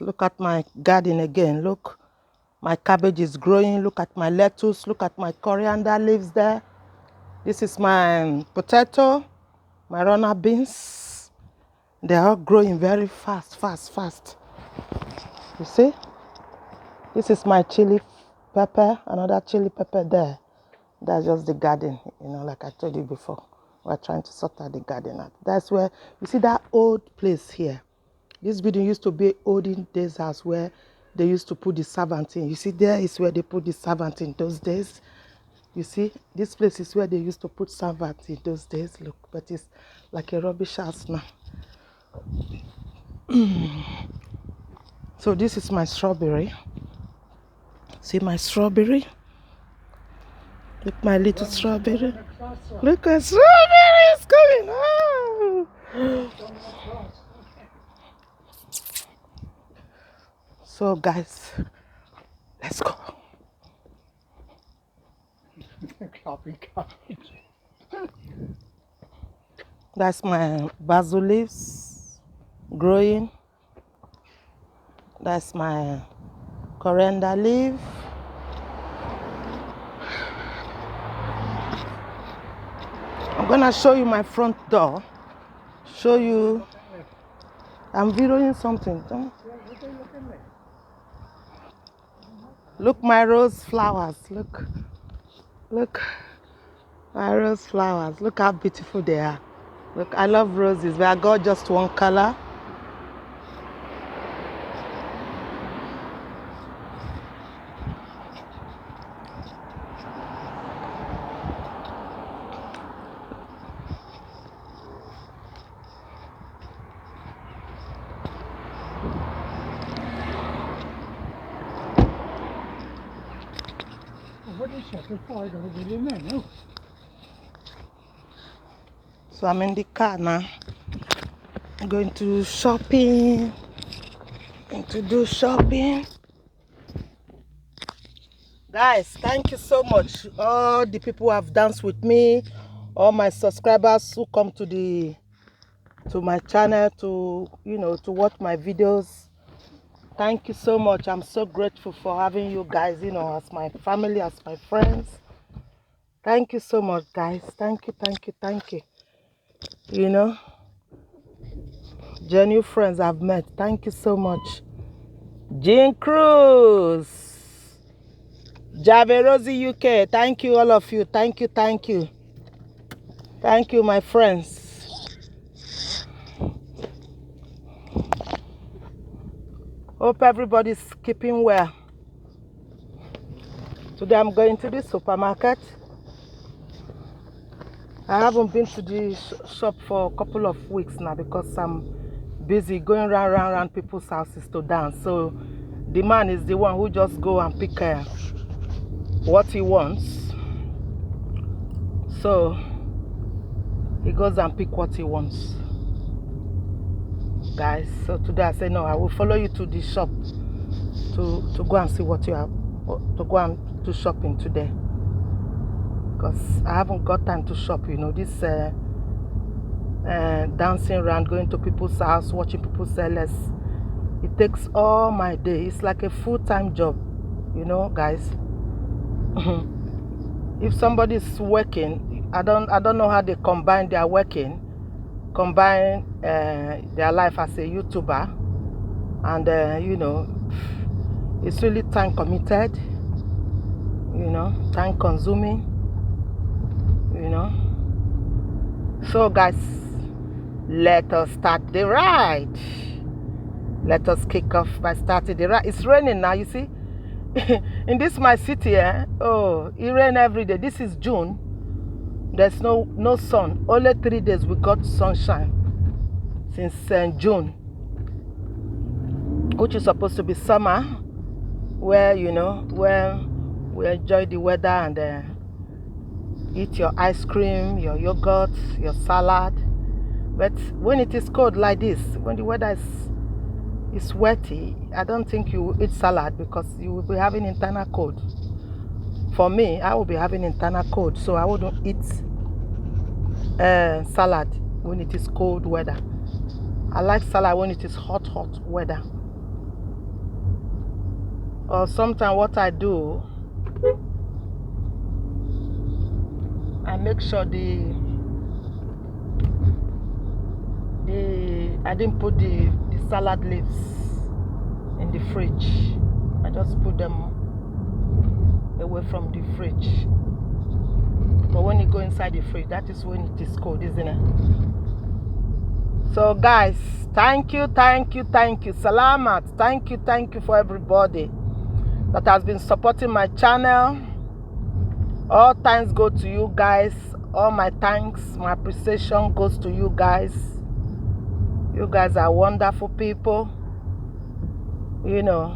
Look at my garden again. Look, my cabbage is growing. Look at my lettuce. Look at my coriander leaves there. This is my potato, my runner beans. They're all growing very fast. You see? This is my chili pepper, another chili pepper there. That's just the garden, like I told you before. We're trying to sort out the garden out. That's where, you see that old place here. This building used to be olden days house where they used to put the servant in. You see, there is where they put the servant in those days. You see, this place is where they used to put servant in those days. Look, but it's like a rubbish house now. So this is my strawberry. See my strawberry? Look, my little strawberry. Look at strawberry is coming. Oh. So guys, let's go. That's my basil leaves growing. That's my coriander leaf. I'm gonna show you my front door. Show you. I'm videoing something. Look, my rose flowers. Look my rose flowers. Look how beautiful they are. Look, I love roses, but I got just one color. So I'm in the car now. I'm going to shopping. To do shopping. Guys, thank you so much. All the people who have danced with me, all my subscribers who come to my channel to watch my videos. Thank you so much. I'm so grateful for having you guys, as my family, as my friends. Thank you so much, guys. Thank you. Genuine friends I've met. Thank you so much. Jean Cruz, Javerosi UK. Thank you, all of you. Thank you. Thank you, my friends. Hope everybody's keeping well. Today I'm going to the supermarket. I haven't been to the shop for a couple of weeks now because I'm busy going around people's houses to dance. So the man is the one who just go and pick what he wants. So he goes and pick what he wants. Guys, so today I say no, I will follow you to the shop to go and see what you have, to go and do shopping today, because I haven't got time to shop. This dancing around, going to people's house, watching people sell less, it takes all my day. It's like a full-time job, guys. If somebody's working, I don't know how they combine their working, their life as a YouTuber, and it's really time committed, time consuming, So guys, let us start the ride. Let us kick off by starting the ride. It's raining now, you see. In this my city, it rains every day. This is June. There's no sun. Only 3 days we got sunshine since June, which is supposed to be summer, where where we enjoy the weather and eat your ice cream, your yogurt, your salad. But when it is cold like this, when the weather is sweaty, I don't think you will eat salad because you will be having internal cold. For me, I will be having internal cold, so I wouldn't eat salad when it is cold weather. I like salad when it is hot weather. Or sometimes what I do, I make sure I didn't put the salad leaves in the fridge. I just put them away from the fridge. But when you go inside the fridge, that is when it is cold, isn't it? So guys, thank you. Salamat. Thank you for everybody that has been supporting my channel. All thanks go to you guys. All my thanks, my appreciation goes to you guys. You guys are wonderful people. You know,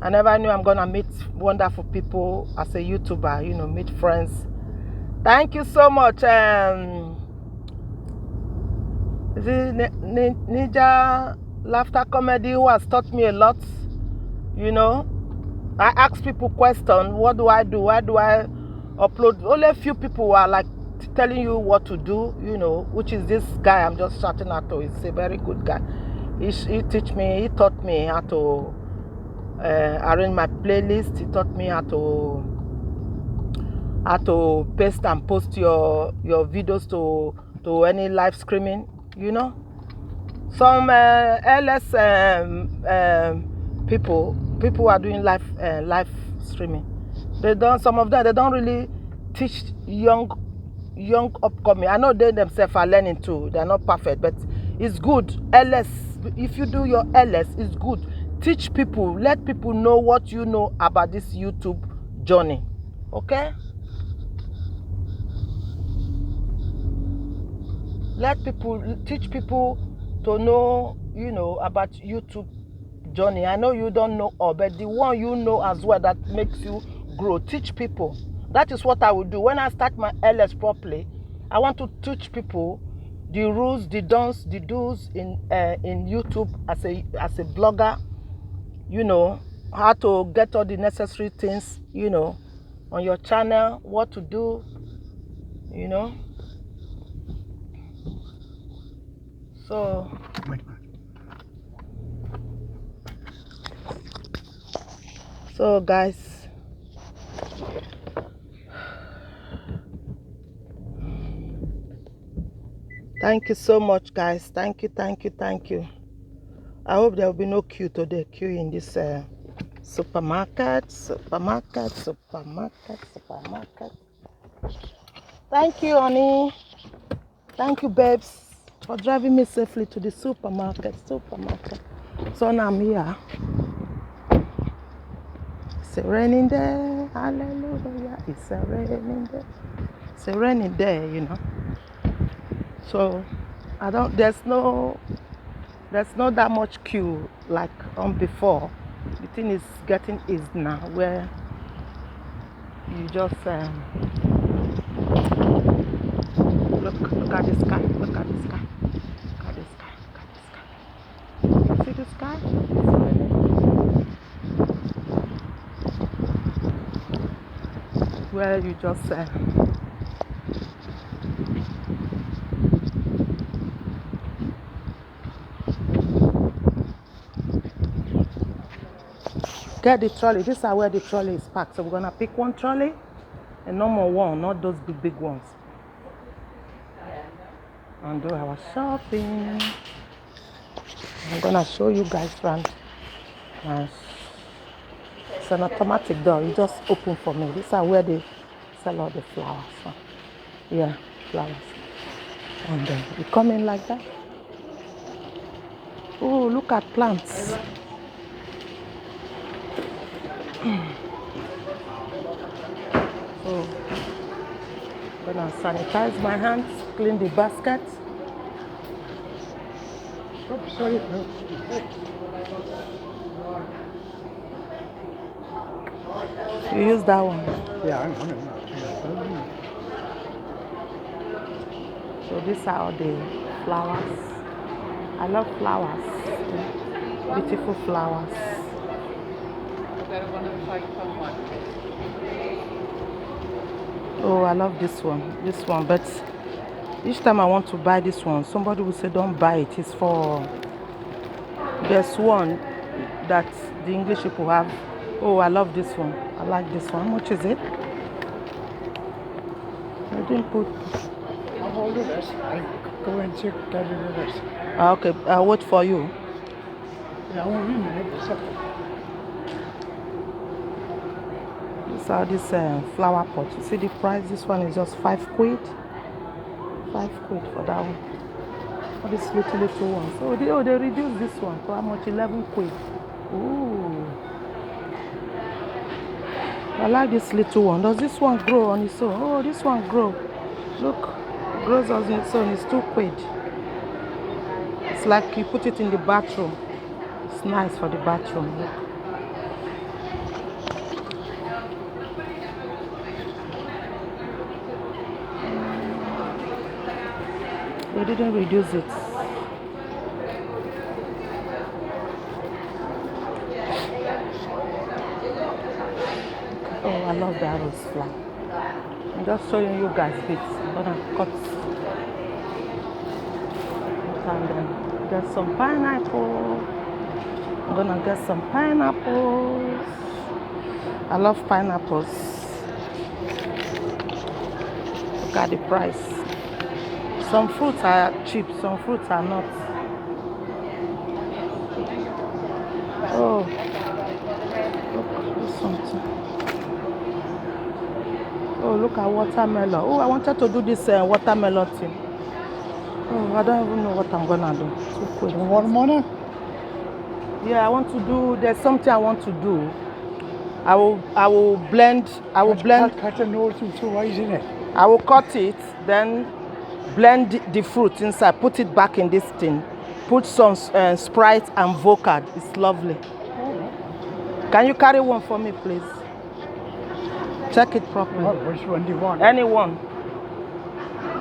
I never knew I'm gonna meet wonderful people as a YouTuber, you know, meet friends. Thank you so much. Is it Ninja Laughter Comedy who has taught me a lot? You know, I ask people questions. What do I do? Why do I upload? Only a few people are like telling you what to do, you know, which is this guy I'm just shouting at. He's a very good guy. He taught me how to arrange my playlist. He taught me how to paste and post your videos to any live streaming, you know. Some LS people who are doing live streaming, some of them, they don't really teach young upcoming. I know they themselves are learning too. They're not perfect, but it's good. LS, if you do your LS, it's good. Teach people, let people know what you know about this YouTube journey. Okay? Teach people to know, you know, about YouTube journey. I know you don't know all, but the one you know as well that makes you grow. Teach people. That is what I will do. When I start my LS properly, I want to teach people the rules, the don'ts, the do's in YouTube as a blogger, you know, how to get all the necessary things, you know, on your channel, what to do, you know. So guys, thank you so much, guys. Thank you. I hope there will be no queue today. Queue in this supermarket. Thank you, honey. Thank you, babes, for driving me safely to the supermarket. So now I'm here. It's a raining day. Hallelujah. It's a raining day. It's a raining day, you know. So there's no that much queue like before. The thing is getting eased now, where you just look at the sky. See the sky? Where you just get the trolley. This is where the trolley is parked. So we're gonna pick one trolley, a normal one, not those big ones, and do our shopping. I'm gonna show you guys around. It's an automatic door. You just open for me. These are where they sell all the flowers. Yeah, flowers. And you come in like that. Oh, look at plants. So, I'm gonna sanitize my hands, clean the basket. Oh, sorry. You use that one? Yeah, So these are all the flowers. I love flowers. Beautiful flowers. Oh, I love this one. But each time I want to buy this one, somebody will say, don't buy it. It's for... There's one that the English people have Oh, I love this one. I like this one. How much is it? I didn't put. I'll hold the rest. I go and check, tell you the rest. Okay, I'll wait for you. Yeah, I won't be a minute. It's okay. These are this flower pot. You see the price? This one is just 5 quid. 5 quid for that one. All these little ones. Oh, they reduced this one to how much? 11 quid. Ooh. I like this little one. Does this one grow on its own? Oh, this one grow. Look, it grows on its own. It's 2 quid. It's like you put it in the bathroom. It's nice for the bathroom. Look. They didn't reduce it. Oh, I love the rose flower. I'm just showing you guys bits. I'm gonna cut and then get some pineapple. I'm gonna get some pineapples. I love pineapples. Look at the price. Some fruits are cheap, some fruits are not. Oh, look, there's something. Oh, look at watermelon. Oh, I wanted to do this watermelon thing. Oh, I don't even know what I'm gonna do. Too quick. Do you want watermelon? Yeah, I want to do. There's something I want to do. I will blend. Cut the nose in 2 ways, isn't it? I will cut it, then blend the fruit inside. Put it back in this thing. Put some Sprite and vodka. It's lovely. Can you carry one for me, please? Check it properly. Oh, which one do you want? Anyone.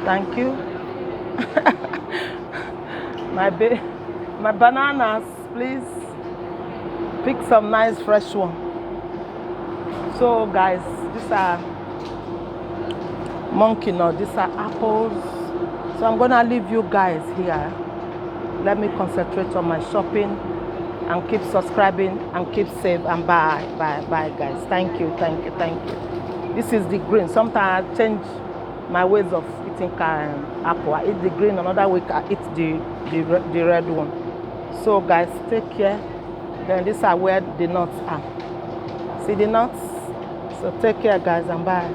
Thank you. My bananas, please. Pick some nice fresh one. So guys, these are monkey nuts. These are apples. So I'm gonna leave you guys here. Let me concentrate on my shopping and keep subscribing and keep safe and bye guys. Thank you. This is the green. Sometimes I change my ways of eating apple. I eat the green, another week I eat the red one. So guys, take care. Then these are where the nuts are. See the nuts? So take care guys and bye.